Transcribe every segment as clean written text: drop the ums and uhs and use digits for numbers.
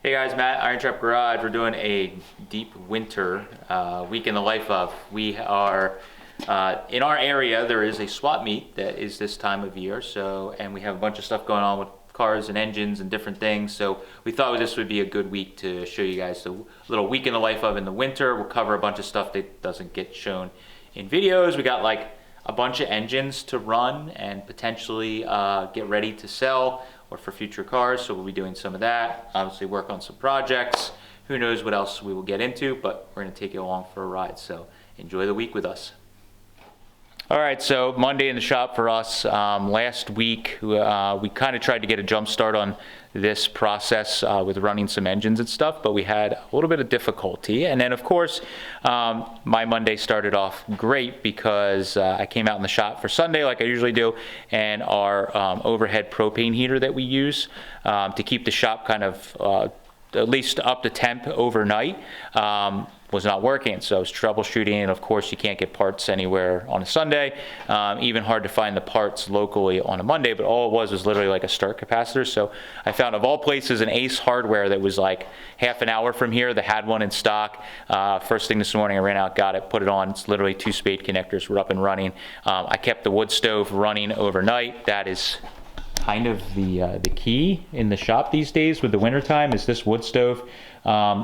Hey guys, Matt, IronTrap Garage. We're doing a deep winter week in the life of. We are in our area. There is a swap meet that is this time of year. And we have a bunch of stuff going on with cars and engines and different things. So we thought this would be a good week to show you guys the little week in the life of in the winter. We'll cover a bunch of stuff that doesn't get shown in videos. We got like a bunch of engines to run and potentially get ready to sell or for future cars, so we'll be doing some of that. Obviously work on some projects. Who knows what else we will get into, but we're gonna take you along for a ride, so enjoy the week with us. All right, so Monday in the shop for us. Last week, we kind of tried to get a jump start on this process with running some engines and stuff, but we had a little bit of difficulty. And then, of course, my Monday started off great because I came out in the shop for Sunday like I usually do, and our overhead propane heater that we use to keep the shop kind of at least up to temp overnight was not working. So I was troubleshooting, and of course you can't get parts anywhere on a Sunday. Even hard to find the parts locally on a Monday, but all it was literally like a start capacitor. So I found, of all places, an Ace Hardware that was like half an hour from here that had one in stock. First thing this morning I ran out, got it, put it on. It's literally 2 spade connectors. We're up and running. I kept the wood stove running overnight. That is kind of the key in the shop these days with the winter time, is this wood stove.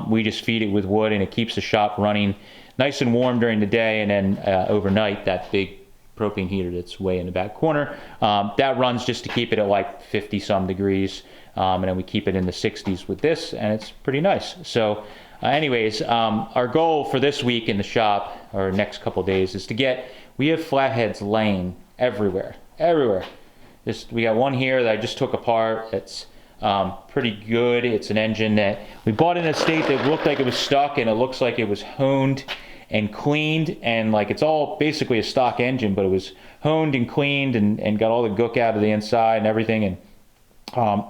We just feed it with wood and it keeps the shop running nice and warm during the day, and then overnight that big propane heater that's way in the back corner, that runs just to keep it at like 50 some degrees, and then we keep it in the 60s with this, and it's pretty nice. So anyways, our goal for this week in the shop, or next couple days, is to get, we have flatheads laying everywhere. We got one here that I just took apart. It's pretty good. It's an engine that we bought in a state that looked like it was stuck, and it looks like it was honed and cleaned, and like it's all basically a stock engine, but it was honed and cleaned and got all the gook out of the inside and everything, and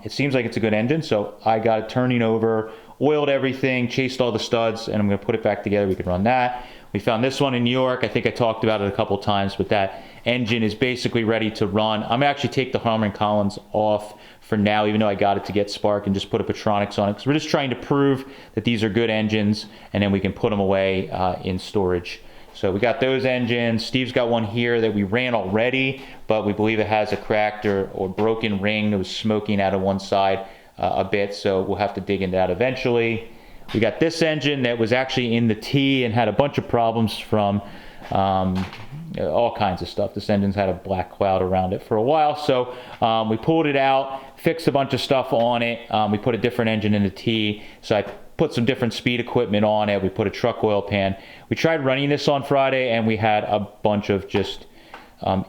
it seems like it's a good engine. So I got it turning over, oiled everything, chased all the studs, and I'm going to put it back together. We can run that. We found this one in New York. I think I talked about it a couple times, but that engine is basically ready to run. I'm going to actually take the Harman Collins off for now, even though I got it to get spark, and just put a Petronics on it, because we're just trying to prove that these are good engines, and then we can put them away in storage. So we got those engines. Steve's got one here that we ran already, but we believe it has a cracked or broken ring that was smoking out of one side a bit, so we'll have to dig into that eventually. We got this engine that was actually in the T and had a bunch of problems from all kinds of stuff. This engine's had a black cloud around it for a while, so we pulled it out, fixed a bunch of stuff on it. We put a different engine in the T, so I put some different speed equipment on it. We put a truck oil pan. We tried running this on Friday, and we had a bunch of just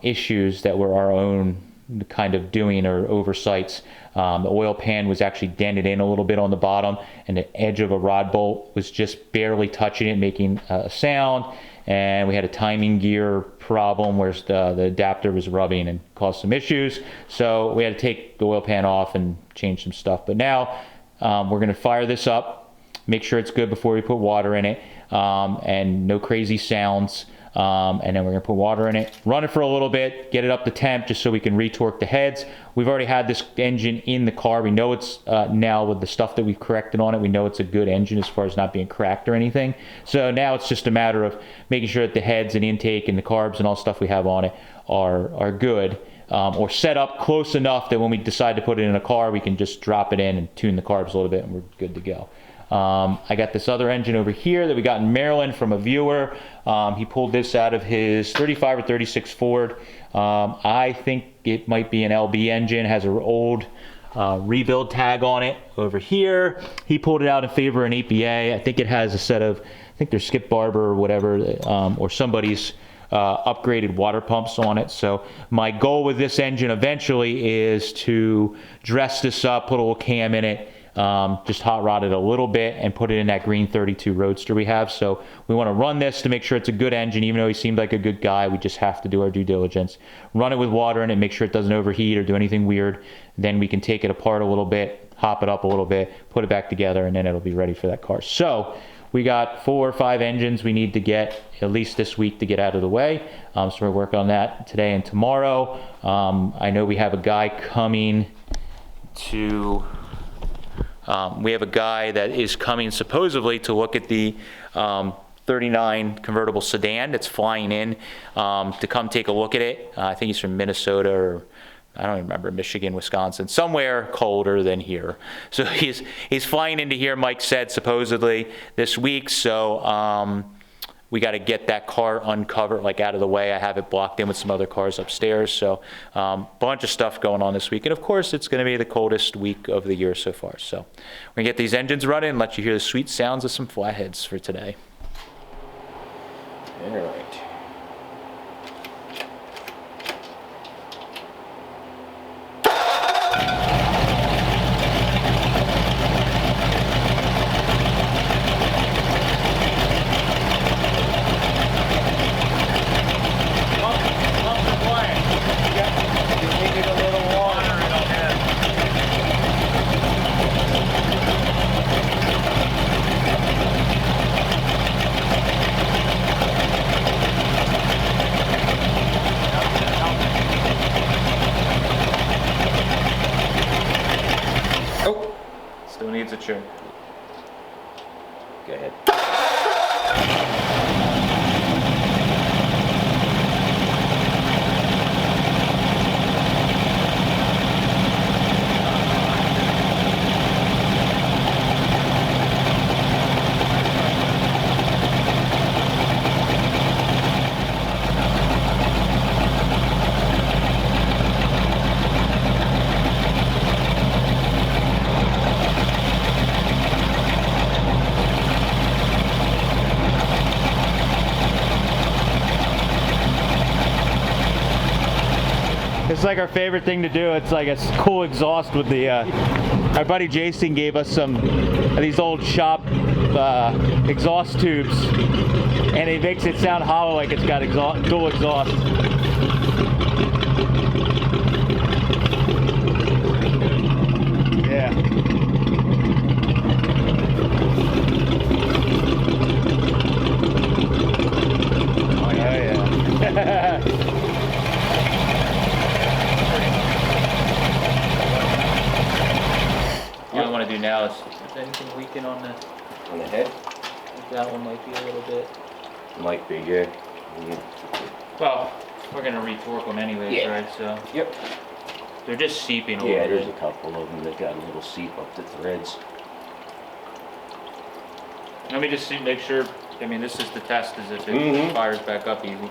issues that were our own kind of doing or oversights. The oil pan was actually dented in a little bit on the bottom, and the edge of a rod bolt was just barely touching it, making a sound. And we had a timing gear problem where the adapter was rubbing and caused some issues. So we had to take the oil pan off and change some stuff. But now we're going to fire this up, make sure it's good before we put water in it, and no crazy sounds. And then we're going to put water in it, run it for a little bit, get it up to temp just so we can retorque the heads. We've already had this engine in the car. We know it's now, with the stuff that we've corrected on it, we know it's a good engine as far as not being cracked or anything. So now it's just a matter of making sure that the heads and intake and the carbs and all stuff we have on it are good, or set up close enough that when we decide to put it in a car, we can just drop it in and tune the carbs a little bit and we're good to go. I got this other engine over here that we got in Maryland from a viewer. He pulled this out of his 35 or 36 Ford. I think it might be an LB engine, has an old rebuild tag on it over here. He pulled it out in favor of an APA. I think it has a set of, I think they're Skip Barber or whatever, or somebody's upgraded water pumps on it. So my goal with this engine eventually is to dress this up, put a little cam in it, just hot rod it a little bit and put it in that green 32 Roadster we have. So we want to run this to make sure it's a good engine. Even though he seemed like a good guy, we just have to do our due diligence. Run it with water in it, make sure it doesn't overheat or do anything weird. Then we can take it apart a little bit, hop it up a little bit, put it back together, and then it'll be ready for that car. So we got 4 or 5 engines we need to get at least this week to get out of the way. So we're working on that today and tomorrow. I know we have a guy coming to we have a guy that is coming supposedly to look at the 39 convertible sedan that's flying in to come take a look at it. I think he's from Minnesota, or I don't even remember, Michigan, Wisconsin, somewhere colder than here. So he's flying into here, Mike said, supposedly this week. So we got to get that car uncovered, like out of the way. I have it blocked in with some other cars upstairs. So bunch of stuff going on this week. And of course, it's going to be the coldest week of the year so far. So we're going to get these engines running and let you hear the sweet sounds of some Flatheads for today. All right. Still needs a trim. Go ahead. It's like our favorite thing to do. It's like a cool exhaust with the, our buddy Jason gave us some of these old shop exhaust tubes, and it makes it sound hollow, like it's got dual exhaust. Yeah. Oh yeah. What I want to do now is anything leaking on the head? that one might be a little bit. Might be good. Well, we're gonna retorque them anyways, Yeah. right? So Yep. they're just seeping a Yeah, little there's bit. a couple of them that got a little seep up the threads. Let me just see, make sure. I mean, this is the test, as if it Mhm. fires back up easy.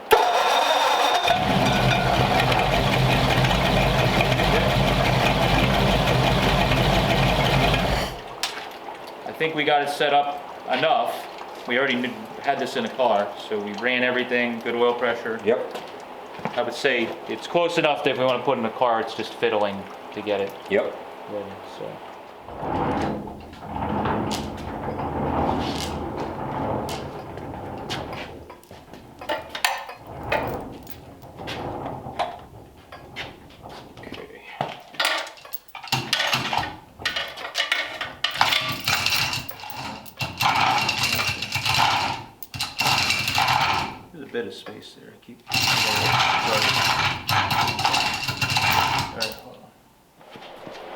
I think we got it set up enough. We already had this in a car, so we ran everything, good oil pressure. Yep. I would say it's close enough that if we want to put it in a car, it's just fiddling to get it Yep. ready. So. Okay. There's a bit of space there. Keep.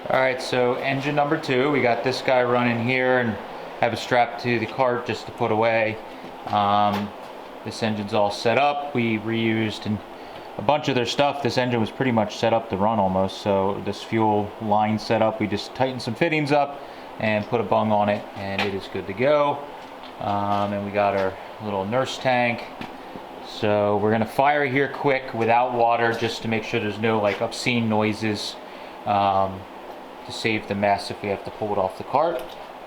All right, so engine number 2, we got this guy running here and have it strapped to the cart just to put away. This engine's all set up. We reused a bunch of their stuff. This engine was pretty much set up to run almost, so this fuel line set up, we just tightened some fittings up and put a bung on it, and it is good to go. And we got our little nurse tank. So we're gonna fire here quick without water, just to make sure there's no like obscene noises, to save the mess if we have to pull it off the cart.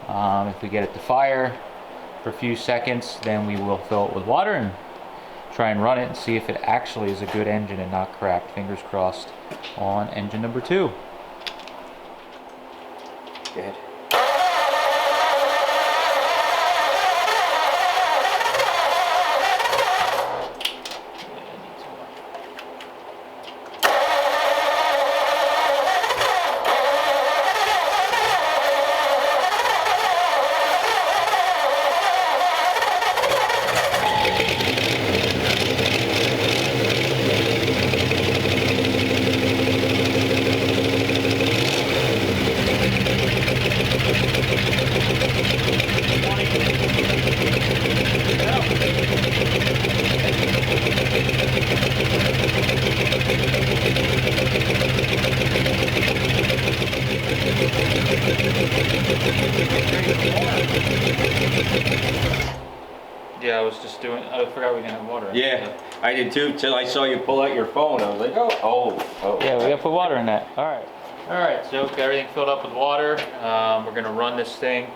If we get it to fire for a few seconds, then we will fill it with water and try and run it and see if it actually is a good engine and not cracked. Fingers crossed on engine number 2. Go ahead. Yeah, I was just doing. I forgot we didn't have water. Yeah, I did too, till I saw you pull out your phone. I was like, oh. Yeah, we gotta put water in that. All right. All right. So got everything filled up with water. We're gonna run this thing,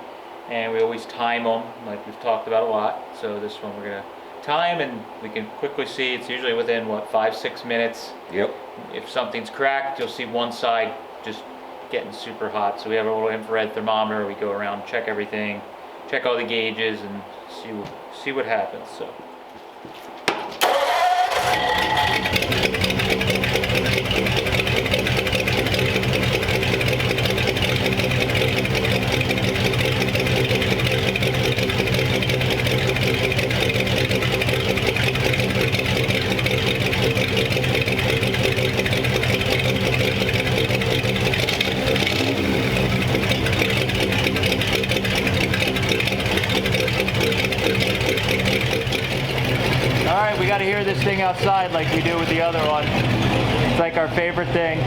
and we always time them, like we've talked about a lot. So this one we're gonna time, and we can quickly see it's usually within what 5-6 minutes. Yep. If something's cracked, you'll see one side just getting super hot. So we have a little infrared thermometer. We go around, check everything, check all the gauges, and see what happens. So. Alright, we gotta hear this thing outside like we do with the other one. It's like our favorite thing.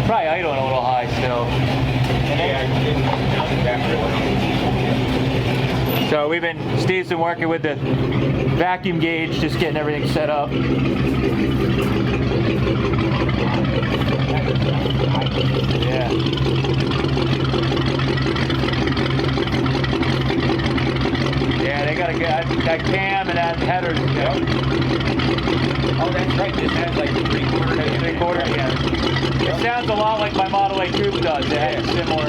Probably idling a little high still. So Steve's been working with the vacuum gauge, just getting everything set up. Yeah. Yeah, they got that cam and that header. Yep. Oh, that's right. This has like 3/4. 3/4, yeah. It sounds a lot like my Model A coupe does. It has similar.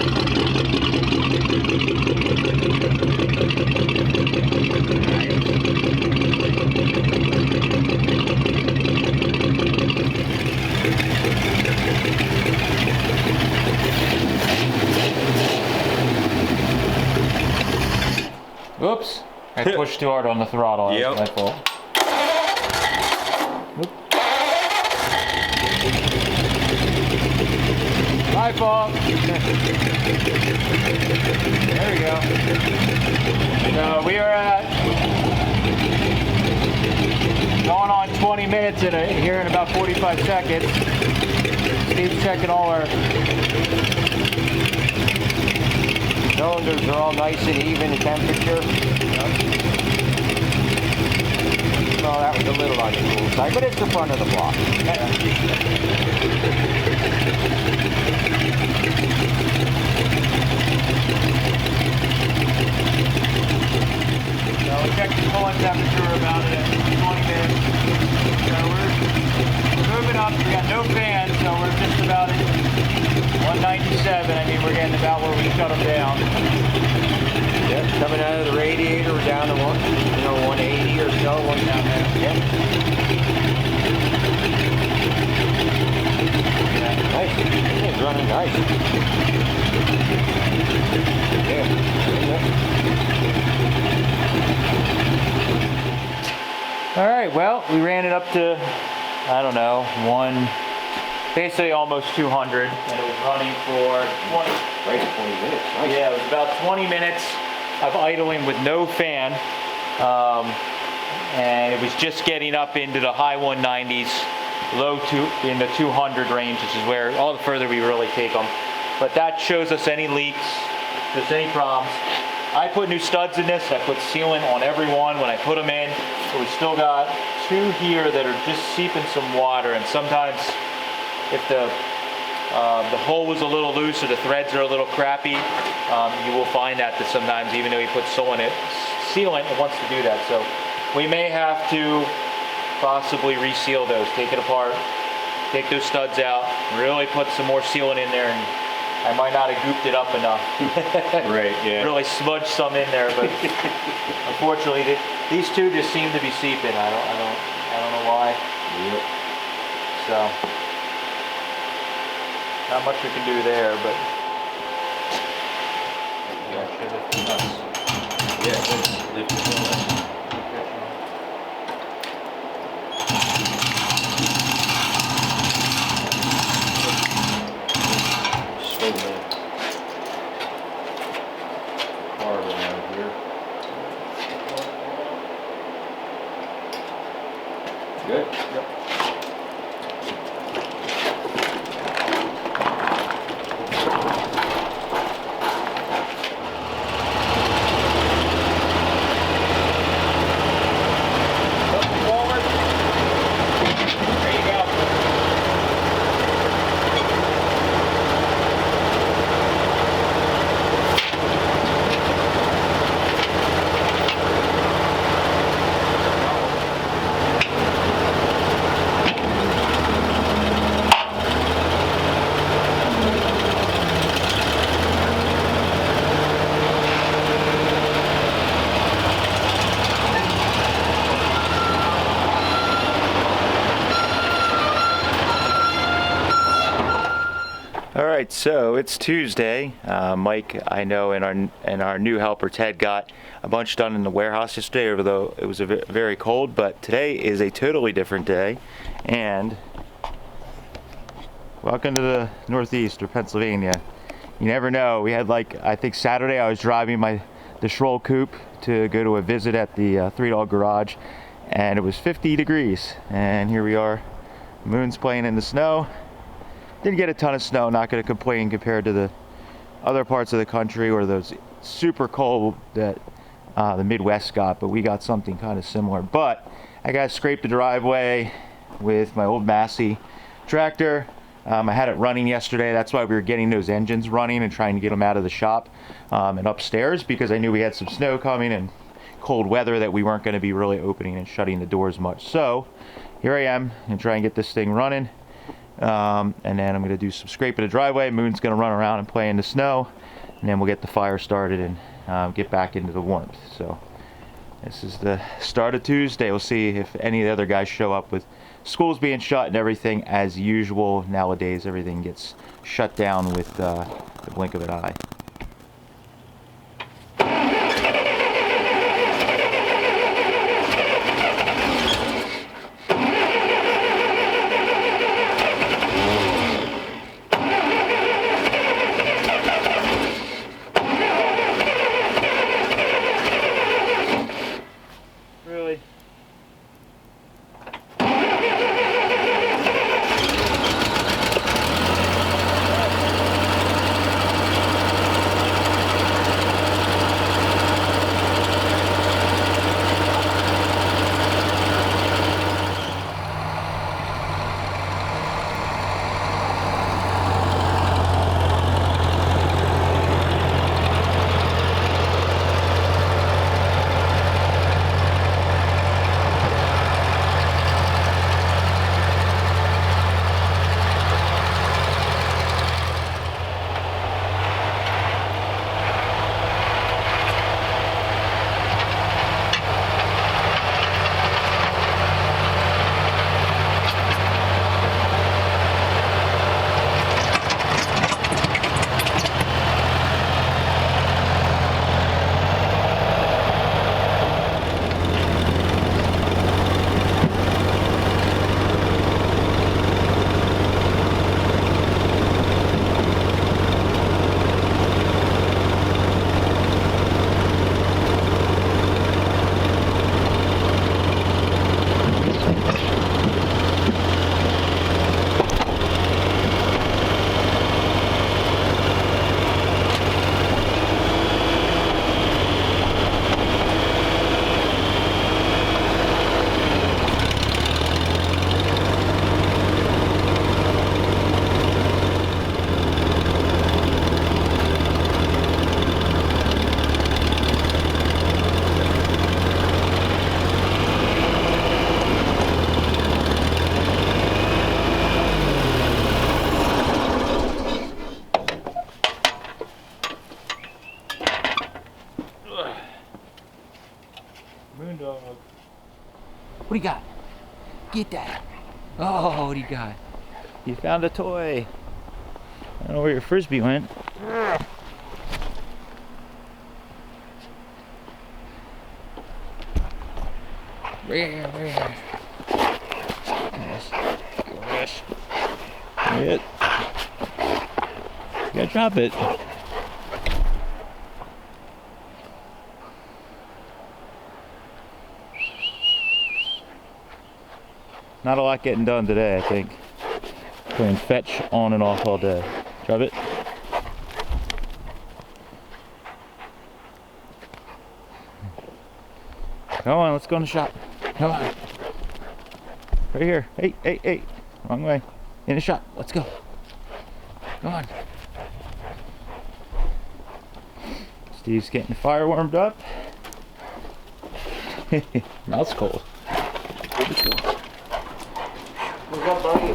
Oops. I pushed too hard on the throttle. Yep. That's my fault. Oop. My fault. There we go. So we are at going on 20 minutes here in about 45 seconds. Steve's checking all our cylinders are all nice and even in temperature. Well, that was a little on the cool side, but it's the front of the block. So we checked the coolant temperature about it at 20 minutes. So we're moving up. We got no fan, so we're just about at 197. I mean, we're getting about where we shut them down. Yep, coming out of the radiator, we're down to 180 or so. One down there. Yep. Yeah. Nice. It's running nice. Yeah. All right, well, we ran it up to, I don't know, basically almost 200, and it was running for 20. Right at 20 minutes. Nice. Yeah, it was about 20 minutes of idling with no fan, and it was just getting up into the high 190s, in the 200 range, which is where all the further we really take them. But that shows us any leaks, if there's any problems. I put new studs in this. I put sealant on every one when I put them in. So we still got 2 here that are just seeping some water, and sometimes if the hole was a little loose or the threads are a little crappy, you will find that sometimes, even though you put sealant, it wants to do that. So we may have to possibly reseal those, take it apart, take those studs out, really put some more sealant in there, and I might not have gooped it up enough. Right, yeah. Really smudged some in there, but unfortunately these two just seem to be seeping. I don't know why. Yep. So not much we can do there, but yeah, should lift the nuts. Yeah, let's lift it up. Swing the car around here. Good? Yep. right, so it's Tuesday. Mike, I know, and our new helper Ted got a bunch done in the warehouse yesterday, although it was very cold. But today is a totally different day, and welcome to the Northeast or Pennsylvania. You never know. We had, like, I think Saturday I was driving the Schroll coupe to go to a visit at the Three Dog Garage, and it was 50 degrees, and here we are. Moon's playing in the snow. Didn't get a ton of snow, not going to complain compared to the other parts of the country or those super cold that the Midwest got, but we got something kind of similar. But I got to scrape the driveway with my old Massey tractor. I had it running yesterday. That's why we were getting those engines running and trying to get them out of the shop and upstairs, because I knew we had some snow coming and cold weather that we weren't going to be really opening and shutting the doors much. So here I am and try and get this thing running. And then I'm going to do some scraping the driveway. Moon's going to run around and play in the snow, and then we'll get the fire started and get back into the warmth. So this is the start of Tuesday. We'll see if any of the other guys show up, with schools being shut and everything as usual. Nowadays everything gets shut down with the blink of an eye. Moondog. What do you got? Get that. Oh, what do you got? You found a toy. I don't know where your frisbee went. Where? Yes. Gosh. It. You gotta drop it. Not a lot getting done today, I think. Playing fetch on and off all day. Drop it. Come on, let's go in the shop. Come on. Right here. Hey. Wrong way. In the shop. Let's go. Come on. Steve's getting the fire warmed up. Mouth's cold. Let's go. What's up, buddy?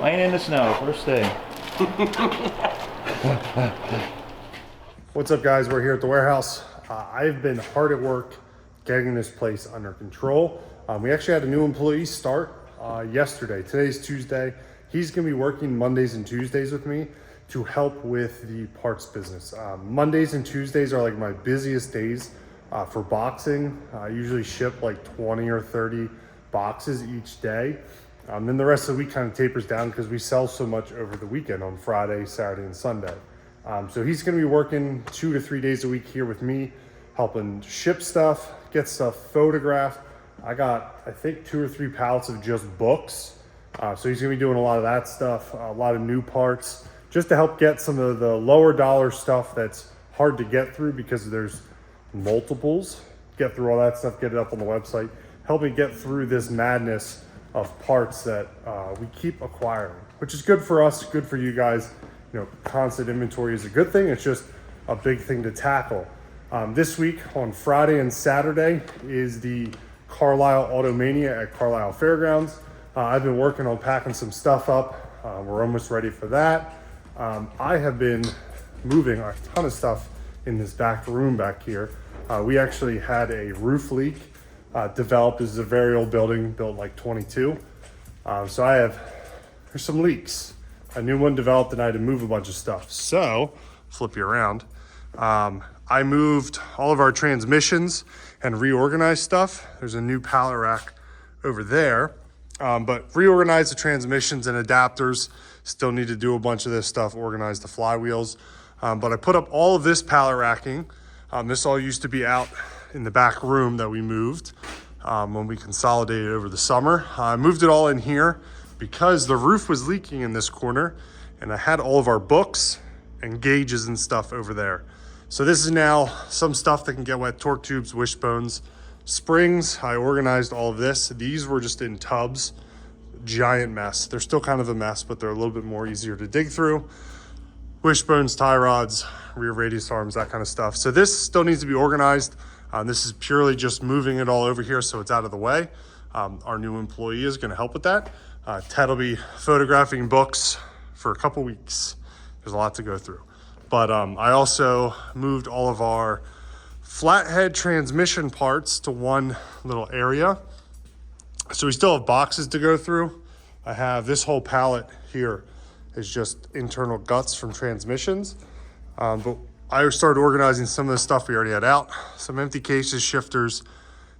Laying in the snow, first thing. What's up, guys? We're here at the warehouse. I've been hard at work getting this place under control. We actually had a new employee start yesterday. Today's Tuesday. He's going to be working Mondays and Tuesdays with me to help with the parts business. Mondays and Tuesdays are like my busiest days for boxing. I usually ship like 20 or 30 boxes each day. Then the rest of the week kind of tapers down because we sell so much over the weekend on Friday, Saturday, and Sunday. So he's going to be working 2 to 3 days a week here with me, helping ship stuff, get stuff photographed. I got, I think, 2 or 3 pallets of just books. So he's going to be doing a lot of that stuff, a lot of new parts, just to help get some of the lower dollar stuff that's hard to get through because there's multiples. Get through all that stuff, get it up on the website, help me get through this madness of parts that we keep acquiring, which is good for us, good for you guys. You know, constant inventory is a good thing. It's just a big thing to tackle. This week on Friday and Saturday is the Carlisle Automania at Carlisle Fairgrounds. I've been working on packing some stuff up. We're almost ready for that. I have been moving a ton of stuff in this back room back here. We actually had a roof leak developed. This is a very old building, built like 22. So there's some leaks. A new one developed and I had to move a bunch of stuff. So, flip you around. I moved all of our transmissions and reorganized stuff. There's a new pallet rack over there. But reorganize the transmissions and adapters. Still need to do a bunch of this stuff, organize the flywheels. But I put up all of this pallet racking. This all used to be out in the back room that we moved when we consolidated over the summer. I moved it all in here because the roof was leaking in this corner and I had all of our books and gauges and stuff over there. So this is now some stuff that can get wet: torque tubes, wishbones, springs. I organized all of this. These were just in tubs, giant mess. They're still kind of a mess, but they're a little bit more easier to dig through. Wishbones, tie rods, rear radius arms, that kind of stuff. So this still needs to be organized. This is purely just moving it all over here so it's out of the way. Our new employee is going to help with that. Ted will be photographing books for a couple weeks. There's a lot to go through. But I also moved all of our Flathead transmission parts to one little area. So we still have boxes to go through. I have this whole pallet here is just internal guts from transmissions. But I started organizing some of the stuff we already had out. Some empty cases, shifters,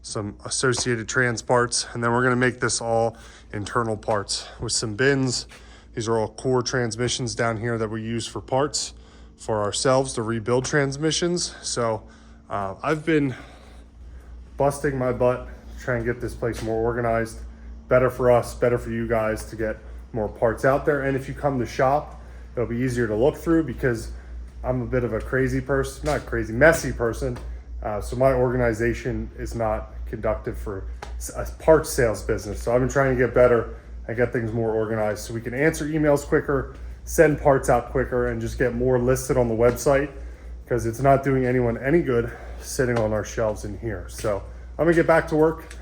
some associated trans parts, and then we're gonna make this all internal parts with some bins. These are all core transmissions down here that we use for parts for ourselves to rebuild transmissions. So I've been busting my butt to try and get this place more organized, better for us, better for you guys to get more parts out there. And if you come to shop, it'll be easier to look through because I'm a bit of a crazy person, not crazy, messy person. So my organization is not conductive for a parts sales business. So I've been trying to get better and get things more organized so we can answer emails quicker, send parts out quicker, and just get more listed on the website because it's not doing anyone any good sitting on our shelves in here. So I'm gonna get back to work.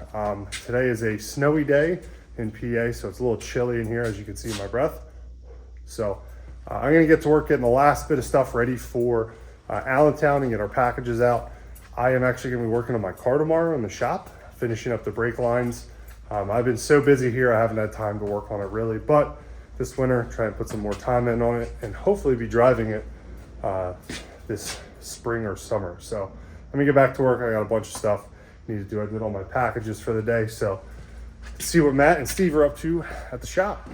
Today is a snowy day in PA, so it's a little chilly in here, as you can see in my breath. So I'm gonna get to work getting the last bit of stuff ready for Allentown and get our packages out. I am actually gonna be working on my car tomorrow in the shop, finishing up the brake lines. I've been so busy here, I haven't had time to work on it really, but this winter, try and put some more time in on it and hopefully be driving it this spring or summer. So let me get back to work. I got a bunch of stuff I need to do. I did all my packages for the day. So let's see what Matt and Steve are up to at the shop.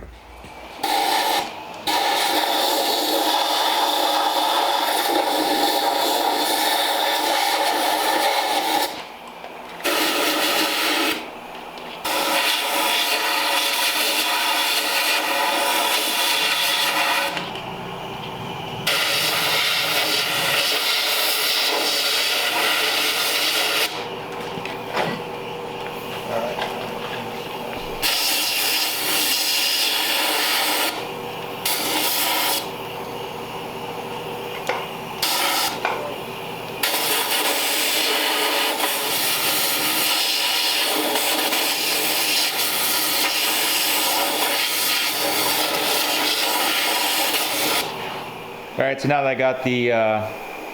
All right, so now that I got the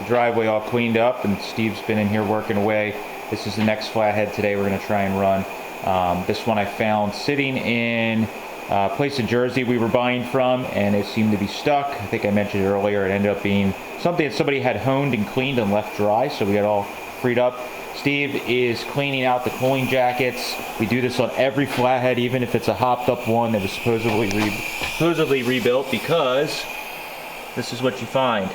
driveway all cleaned up and Steve's been in here working away, this is the next flathead today we're gonna try and run. This one I found sitting in a place in Jersey we were buying from, and it seemed to be stuck. I think I mentioned it earlier. It ended up being something that somebody had honed and cleaned and left dry, so we got all freed up. Steve is cleaning out the cooling jackets. We do this on every Flathead, even if it's a hopped up one that was supposedly rebuilt, because this is what you find.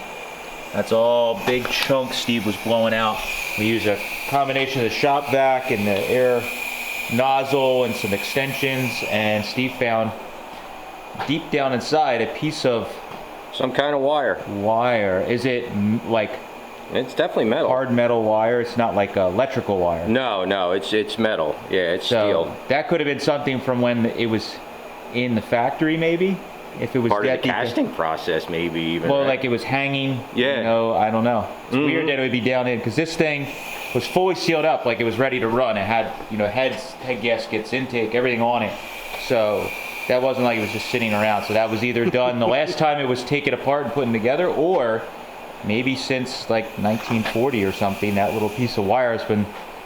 That's all big chunks Steve was blowing out. We use a combination of the shop vac and the air nozzle and some extensions, and Steve found deep down inside a piece of Some kind of wire. Is it like It's definitely metal. hard metal wire? It's not like electrical wire. No, it's metal. Yeah, it's So steel. that could have been something from when it was in the factory, maybe. If it was Part of the that deep- casting process, maybe even. Well, right? like it was hanging. Yeah. You know, I don't know. It's weird that it would be down in, because this thing was fully sealed up, like it was ready to run. It had, you know, head gaskets, intake, everything on it. So that wasn't like it was just sitting around. So that was either done the last time it was taken apart and put together, or maybe since like 1940 or something, that little piece of wire has been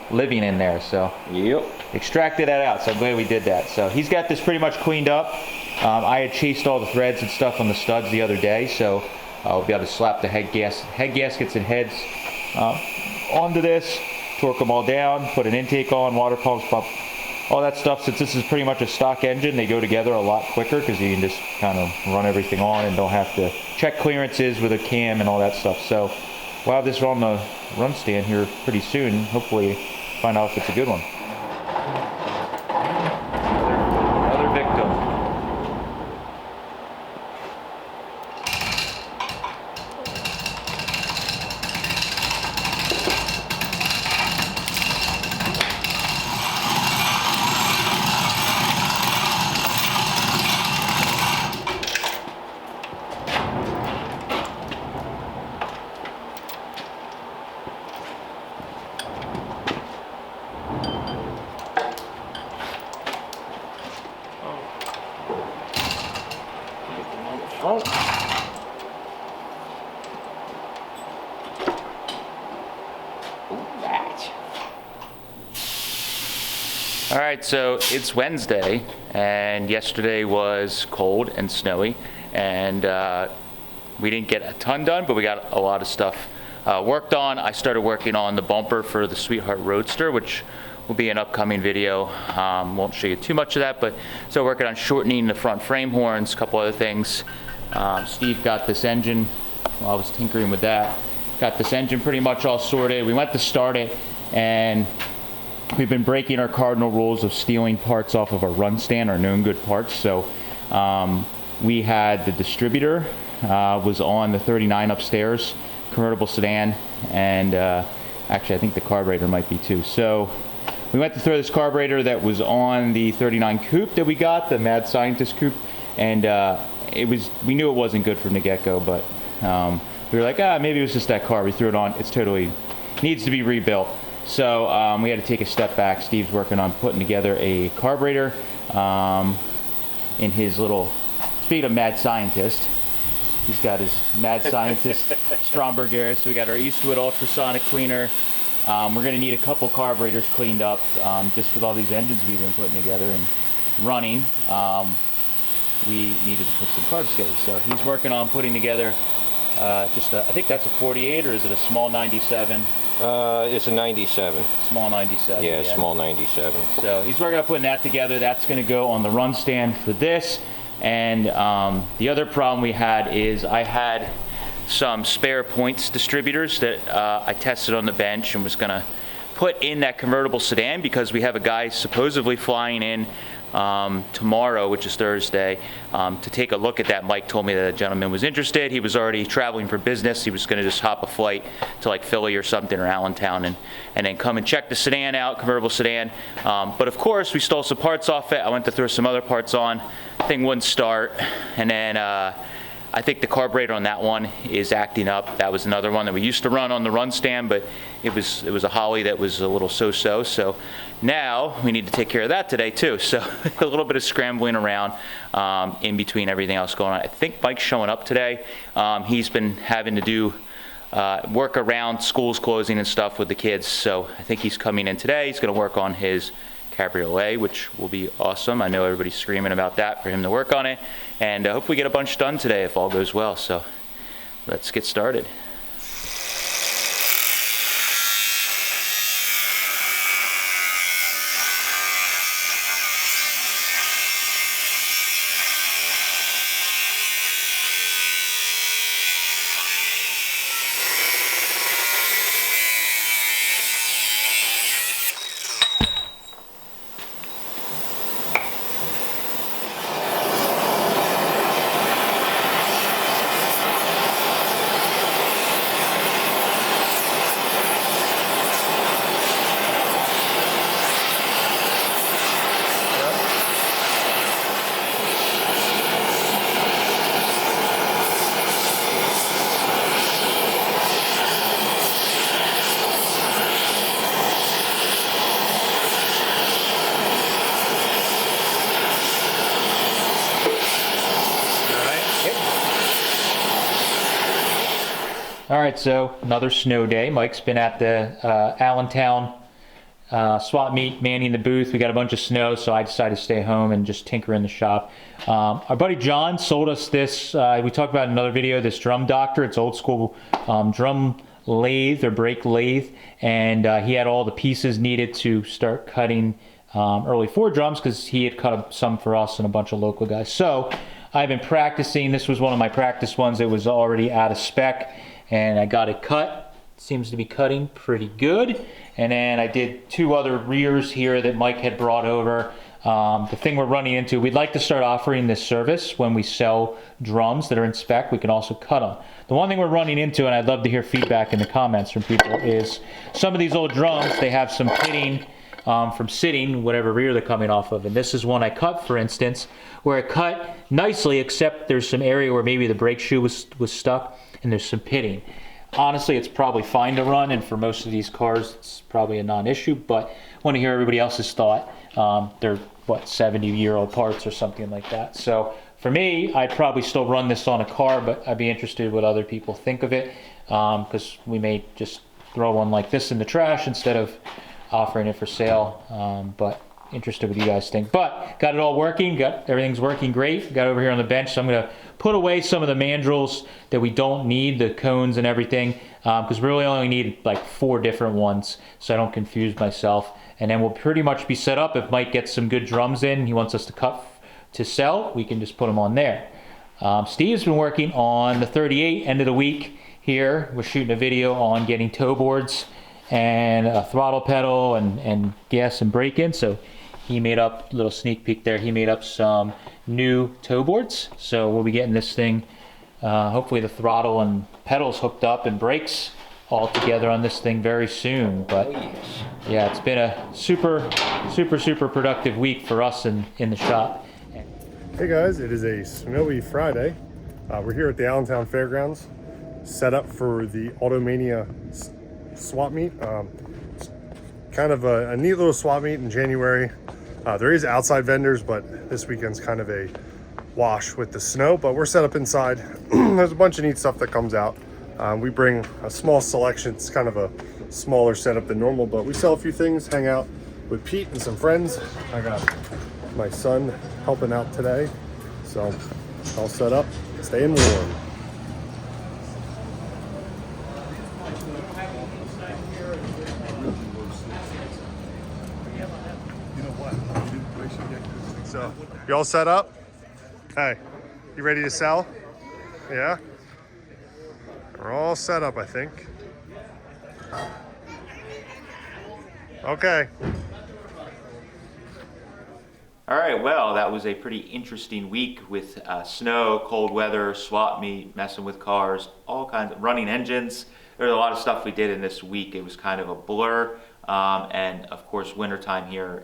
living in there. So Yep. extracted that out, so I'm glad we did that. So he's got this pretty much cleaned up. I had chased all the threads and stuff on the studs the other day, so I'll be able to slap the head gaskets and heads onto this, torque them all down, put an intake on, water pumps, pump, all that stuff. Since this is pretty much a stock engine, they go together a lot quicker because you can just kind of run everything on and don't have to check clearances with a cam and all that stuff. So we'll have this on the run stand here pretty soon. Hopefully find out if it's a good one. Another victim. All right, so it's Wednesday, and yesterday was cold and snowy, and we didn't get a ton done, but we got a lot of stuff worked on. I started working on the bumper for the Sweetheart Roadster, which will be an upcoming video. Won't show you too much of that, but so working on shortening the front frame horns, a couple other things. Steve got this engine, well, I was tinkering with that. Got this engine pretty much all sorted. We went to start it, and we've been breaking our cardinal rules of stealing parts off of our run stand, our known good parts. So we had the distributor was on the 39 upstairs, convertible sedan, and actually I think the carburetor might be too. So we went to throw this carburetor that was on the 39 coupe that we got, the Mad Scientist coupe, and we knew it wasn't good from the get-go, but we were like, maybe it was just that car. We threw it on. It's totally needs to be rebuilt. So we had to take a step back. Steve's working on putting together a carburetor in his little, speaking of Mad Scientist, he's got his Mad Scientist Stromberg air. So we got our Eastwood ultrasonic cleaner. We're going to need a couple carburetors cleaned up just with all these engines we've been putting together and running. We needed to put some carbs together. So he's working on putting together I think that's a 48, or is it a small 97? It's a 97. Small 97. Yeah, small 97. So he's working on putting that together. That's going to go on the run stand for this. And the other problem we had is I had some spare points distributors that I tested on the bench and was going to put in that convertible sedan, because we have a guy supposedly flying in tomorrow, which is Thursday, to take a look at that. Mike told me that a gentleman was interested. He was already traveling for business. He was going to just hop a flight to like Philly or something, or Allentown, and then come and check the sedan out, convertible sedan. But of course, we stole some parts off it. I went to throw some other parts on. Thing wouldn't start, and then I think the carburetor on that one is acting up. That was another one that we used to run on the run stand, but it was a Holly that was a little so-so. So now we need to take care of that today too. So a little bit of scrambling around in between everything else going on. I think Mike's showing up today. He's been having to do work around schools closing and stuff with the kids. So I think he's coming in today. He's going to work on his cabriolet, which will be awesome. I know everybody's screaming about that for him to work on it, and hopefully get a bunch done today if all goes well. So let's get started. All right, so another snow day. Mike's been at the Allentown Swap Meet, manning the booth. We got a bunch of snow, so I decided to stay home and just tinker in the shop. Our buddy John sold us this, we talked about in another video, this Drum Doctor. It's old school drum lathe or brake lathe, and he had all the pieces needed to start cutting early Ford drums, because he had cut some for us and a bunch of local guys. So I've been practicing. This was one of my practice ones. It was already out of spec, and I got it cut. Seems to be cutting pretty good. And then I did 2 other rears here that Mike had brought over. The thing we're running into, we'd like to start offering this service when we sell drums that are in spec. We can also cut them. The one thing we're running into, and I'd love to hear feedback in the comments from people, is some of these old drums, they have some pitting from sitting, whatever rear they're coming off of. And this is one I cut, for instance, where it cut nicely, except there's some area where maybe the brake shoe was stuck, and there's some pitting. Honestly, it's probably fine to run, and for most of these cars, it's probably a non-issue, but I want to hear everybody else's thought. They're, what, 70-year-old parts or something like that. So for me, I'd probably still run this on a car, but I'd be interested what other people think of it, because we may just throw one like this in the trash instead of offering it for sale, but interested what you guys think. But got it all working, everything's working great. Got it over here on the bench, so I'm gonna put away some of the mandrels that we don't need, the cones and everything, because we really only need like 4 different ones, so I don't confuse myself. And then we'll pretty much be set up. If Mike gets some good drums in, he wants us to cut to sell, we can just put them on there. Steve's been working on the 38 end of the week here. We're shooting a video on getting toe boards and a throttle pedal and gas and brake in, so he made up, a little sneak peek there, he made up some new toe boards. So we'll be getting this thing, hopefully the throttle and pedals hooked up and brakes all together on this thing very soon. But yeah, it's been a super productive week for us in the shop. Hey guys, it is a snowy Friday. We're here at the Allentown Fairgrounds, set up for the Automania swap meet. It's kind of a neat little swap meet in January. There is outside vendors, but this weekend's kind of a wash with the snow, but we're set up inside. There's a bunch of neat stuff that comes out. We bring a small selection. It's kind of a smaller setup than normal, but we sell a few things, hang out with Pete and some friends. I got my son helping out today, so all set up, staying warm. So, you all set up? Hey, you ready to sell? Yeah? We're all set up, I think. Okay. All right, well, that was a pretty interesting week with snow, cold weather, swap meet, messing with cars, all kinds of running engines. There's a lot of stuff we did in this week. It was kind of a blur. And of course, wintertime here,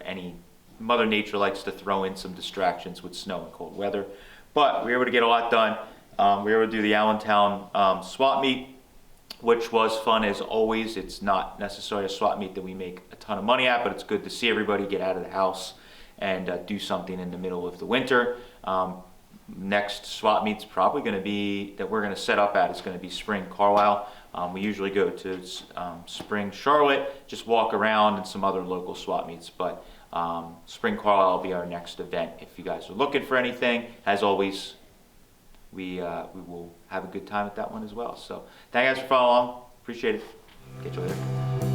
Mother Nature likes to throw in some distractions with snow and cold weather. But we were able to get a lot done. We were able to do the Allentown Swap Meet, which was fun as always. It's not necessarily a swap meet that we make a ton of money at, but it's good to see everybody get out of the house and do something in the middle of the winter. Next swap meet's probably going to be, that we're going to set up at, is going to be Spring Carlisle. We usually go to Spring Charlotte, just walk around, and some other local swap meets. But Spring Carlisle will be our next event. If you guys are looking for anything, as always, we will have a good time at that one as well. So thank you guys for following along. Appreciate it. Catch you later.